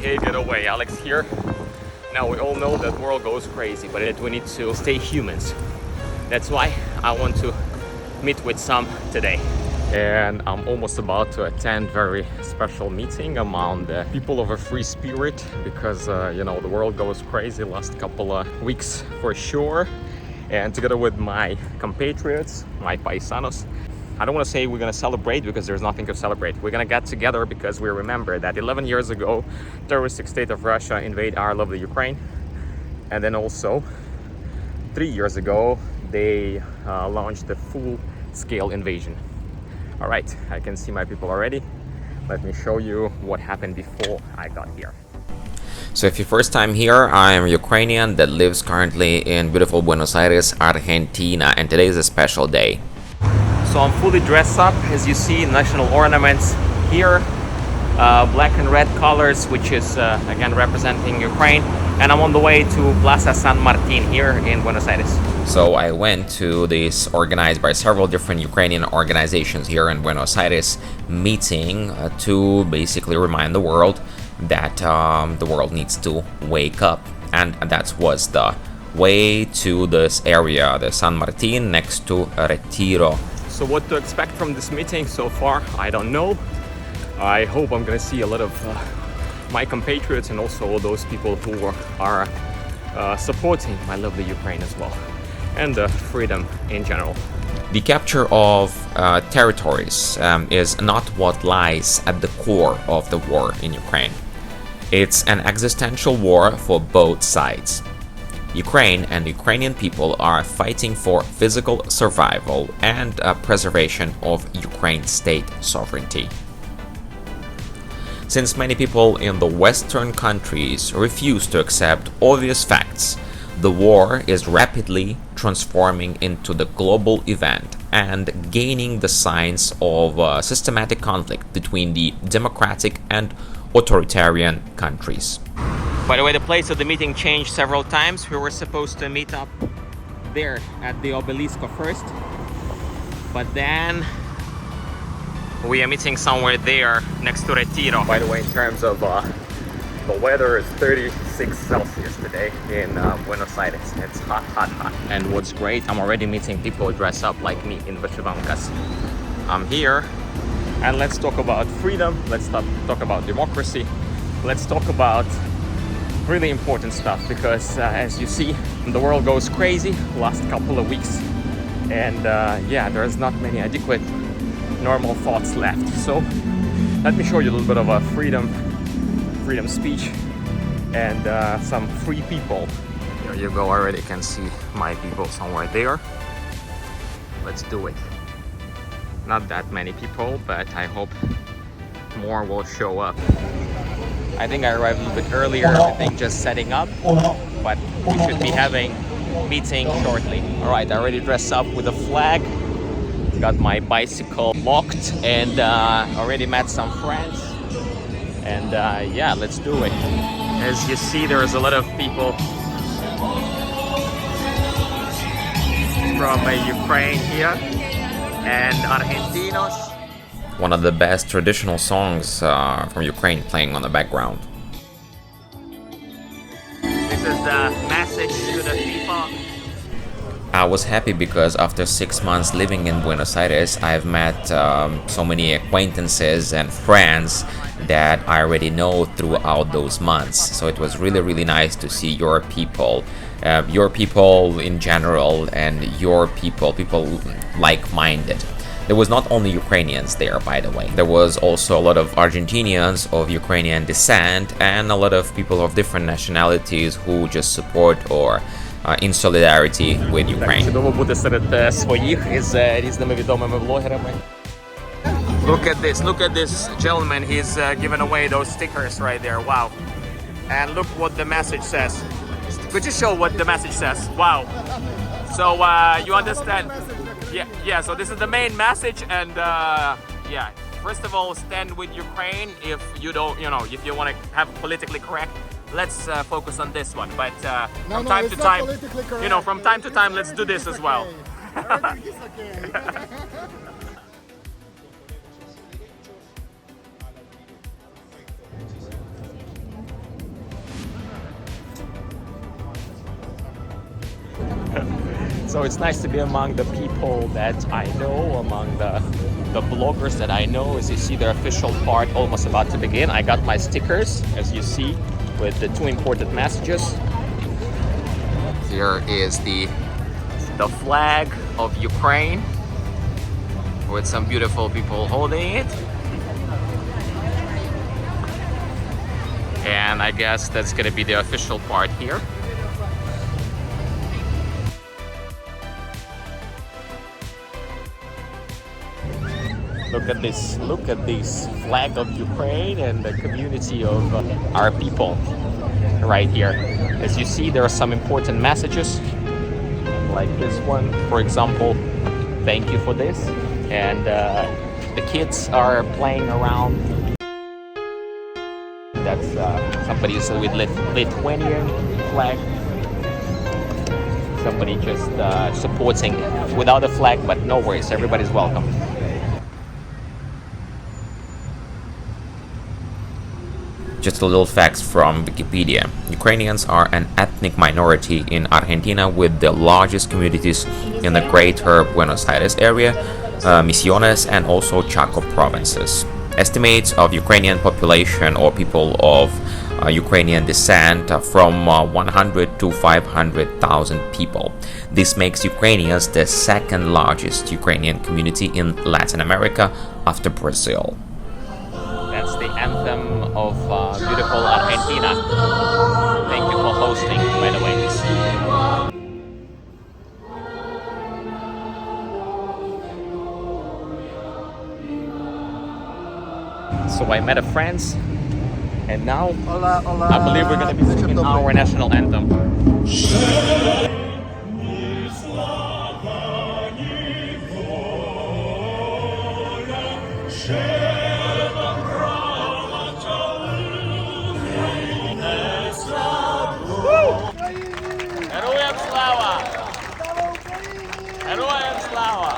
hey, get away. Alex here. Now we all know that the world goes crazy, but we need to stay humans. That's why I want to meet with some today. And I'm almost about to attend very special meeting among the people of a free spirit, because you know, the world goes crazy last couple of weeks for sure. And together with my compatriots, my paisanos, I don't want to say we're going to celebrate, because there's nothing to celebrate. We're going to get together because we remember that 11 years ago, terroristic state of Russia invaded our lovely Ukraine. And then also 3 years ago, they launched the full-scale invasion. All right, I can see my people already. Let me show you what happened before I got here. So if you're first time here, I am a Ukrainian that lives currently in beautiful Buenos Aires, Argentina, and today is a special day. So I'm fully dressed up, as you see, national ornaments here, black and red colors, which is again representing Ukraine. And I'm on the way to Plaza San Martín here in Buenos Aires. So I went to this organized by several different Ukrainian organizations here in Buenos Aires meeting to basically remind the world that the world needs to wake up. And that was the way to this area, the San Martín, next to Retiro. So what to expect from this meeting so far, I don't know. I hope I'm gonna see a lot of my compatriots and also all those people who are supporting my lovely Ukraine as well, and freedom in general. The capture of territories is not what lies at the core of the war in Ukraine. It's an existential war for both sides. Ukraine and Ukrainian people are fighting for physical survival and preservation of Ukraine's state sovereignty. Since many people in the Western countries refuse to accept obvious facts, the war is rapidly transforming into the global event and gaining the signs of systematic conflict between the democratic and authoritarian countries. By the way, the place of the meeting changed several times. We were supposed to meet up there at the Obelisco first, but then we are meeting somewhere there next to Retiro. By the way, in terms of the weather, is 36 Celsius today in Buenos Aires. It's hot, hot, hot. And what's great, I'm already meeting people dressed up like me in Vyshyvankas. I'm here, and let's talk about freedom. Let's talk about democracy. Let's talk about really important stuff, because as you see, the world goes crazy last couple of weeks, and yeah, there's not many adequate normal thoughts left. So let me show you a little bit of a freedom speech and some free people. Here you go, already can see my people somewhere there. Let's do it. Not that many people, but I hope more will show up. I think I arrived a little bit earlier, I think just setting up, but we should be having meeting shortly. All right, I already dressed up with a flag, got my bicycle locked, and already met some friends. And yeah, let's do it. As you see, there's a lot of people from Ukraine here and Argentinos. One of the best traditional songs from Ukraine playing on the background. This is the message to the people. I was happy because after 6 months living in Buenos Aires, I've met so many acquaintances and friends that I already know throughout those months. So it was really, really nice to see your people in general, and your people like-minded. There was not only Ukrainians there, by the way. There was also a lot of Argentinians of Ukrainian descent and a lot of people of different nationalities who just support or in solidarity with Ukraine. Чудово бути серед своїх із різними відомими блогерами. Look at this gentleman. He's giving away those stickers right there. Wow. And look what the message says. Could you show what the message says? Wow. So you understand? Yeah, so this is the main message, and yeah, first of all, stand with Ukraine. If you don't, if you want to have politically correct, let's focus on this one. But from time to time, from time to time, let's do this as well. So it's nice to be among the people that I know, among the bloggers that I know. As you see, the official part almost about to begin. I got my stickers, as you see, with the two important messages. Here is the flag of Ukraine, with some beautiful people holding it. And I guess that's gonna be the official part here. Look at this flag of Ukraine and the community of our people right here. As you see, there are some important messages, like this one, for example, thank you for this. And the kids are playing around. That's somebody's with Lithuanian flag. Somebody just supporting without a flag, but no worries, everybody's welcome. Just a little facts from Wikipedia. Ukrainians are an ethnic minority in Argentina with the largest communities in the greater Buenos Aires area, Misiones, and also Chaco provinces. Estimates of Ukrainian population or people of Ukrainian descent from 100 to 500,000 people. This makes Ukrainians the second largest Ukrainian community in Latin America after Brazil. That's the anthem of beautiful Argentina. Thank you for hosting, by the way. So I met a friends, and now I believe we're going to be singing our national anthem. Героям слава! Героям слава!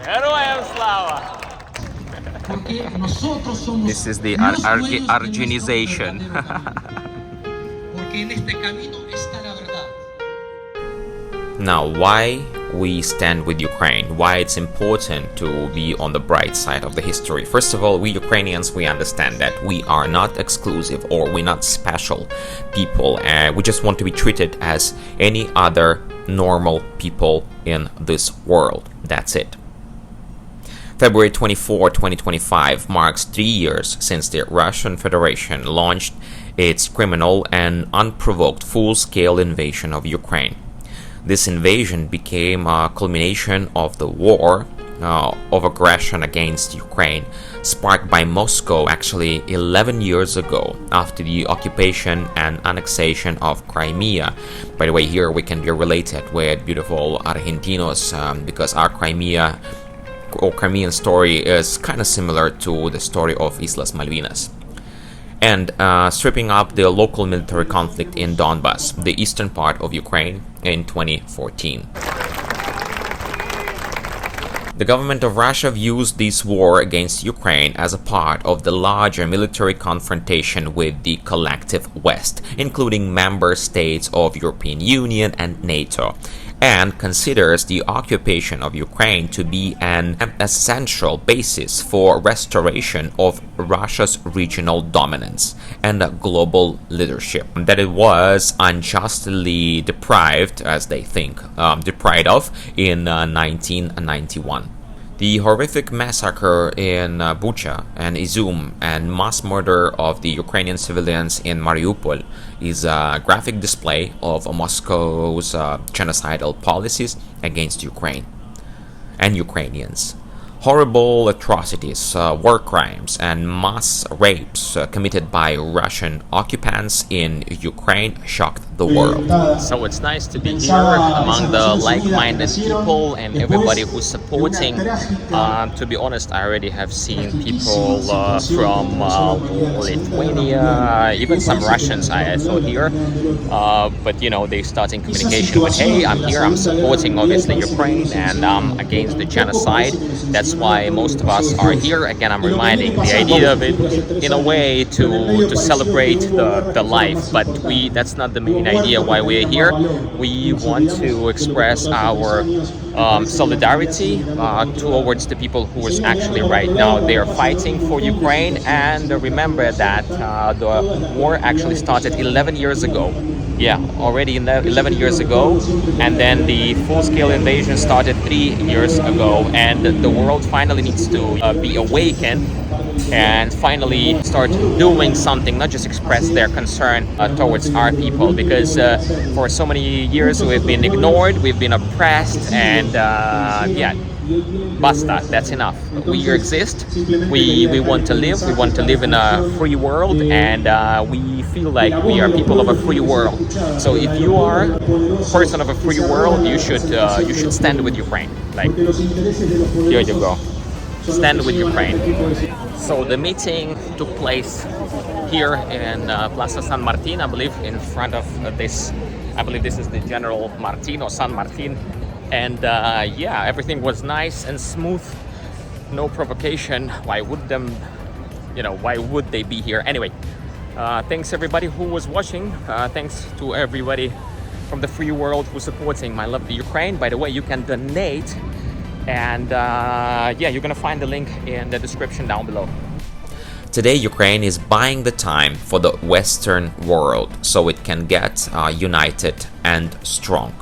Героям слава! This is the Argenization. Now, why we stand with Ukraine, why it's important to be on the bright side of the history. First of all, we Ukrainians, we understand that we are not exclusive or we're not special people. We just want to be treated as any other normal people in this world. That's it. February 24, 2025 marks 3 years since the Russian Federation launched its criminal and unprovoked full-scale invasion of Ukraine. This invasion became a culmination of the war of aggression against Ukraine, sparked by Moscow actually 11 years ago after the occupation and annexation of Crimea. By the way, here we can be related with beautiful Argentinos because our Crimea or Crimean story is kind of similar to the story of Islas Malvinas. And stripping up the local military conflict in Donbas, the eastern part of Ukraine, in 2014. The government of Russia views this war against Ukraine as a part of the larger military confrontation with the collective West, including member states of European Union and NATO, and considers the occupation of Ukraine to be an essential basis for restoration of Russia's regional dominance and global leadership that it was unjustly deprived, as they think, deprived of in 1991. The horrific massacre in Bucha and Izum and mass murder of the Ukrainian civilians in Mariupol is a graphic display of Moscow's genocidal policies against Ukraine and Ukrainians. Horrible atrocities, war crimes, and mass rapes committed by Russian occupants in Ukraine shocked the world. So it's nice to be here among the like-minded people and everybody who's supporting. To be honest, I already have seen people from Lithuania, even some Russians I saw here. But you know, they start in communication with, hey, I'm here, I'm supporting obviously Ukraine and against the genocide. That's why most of us are here. Again, I'm reminding the idea of it in a way to celebrate the life, but that's not the main idea why we're here. We want to express our solidarity towards the people who is actually right now they're fighting for Ukraine. And remember that the war actually started 11 years ago. Yeah, already 11 years ago, and then the full-scale invasion started 3 years ago, and the world finally needs to be awakened and finally start doing something, not just express their concern towards our people, because for so many years we've been ignored, we've been oppressed, and yeah, basta, that's enough. We exist, we want to live in a free world, and we feel like we are people of a free world. So if you are a person of a free world, you should stand with Ukraine. Like, here you go, stand with Ukraine. So the meeting took place here in Plaza San Martín, I believe, in front of this, I believe this is the General Martin or San Martin. And yeah, everything was nice and smooth, no provocation. Why would why would they be here? Anyway, thanks everybody who was watching. Thanks to everybody from the free world who's supporting my lovely Ukraine. By the way, you can donate, and yeah, you're gonna find the link in the description down below. Today, Ukraine is buying the time for the Western world so it can get united and strong.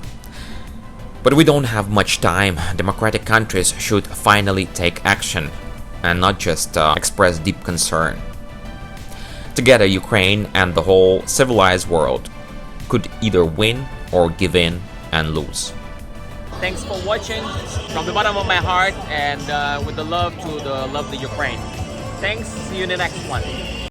But we don't have much time. Democratic countries should finally take action and not just express deep concern. Together, Ukraine and the whole civilized world could either win or give in and lose. Thanks for watching from the bottom of my heart, and with the love to the lovely Ukraine. Thanks, see you in the next one.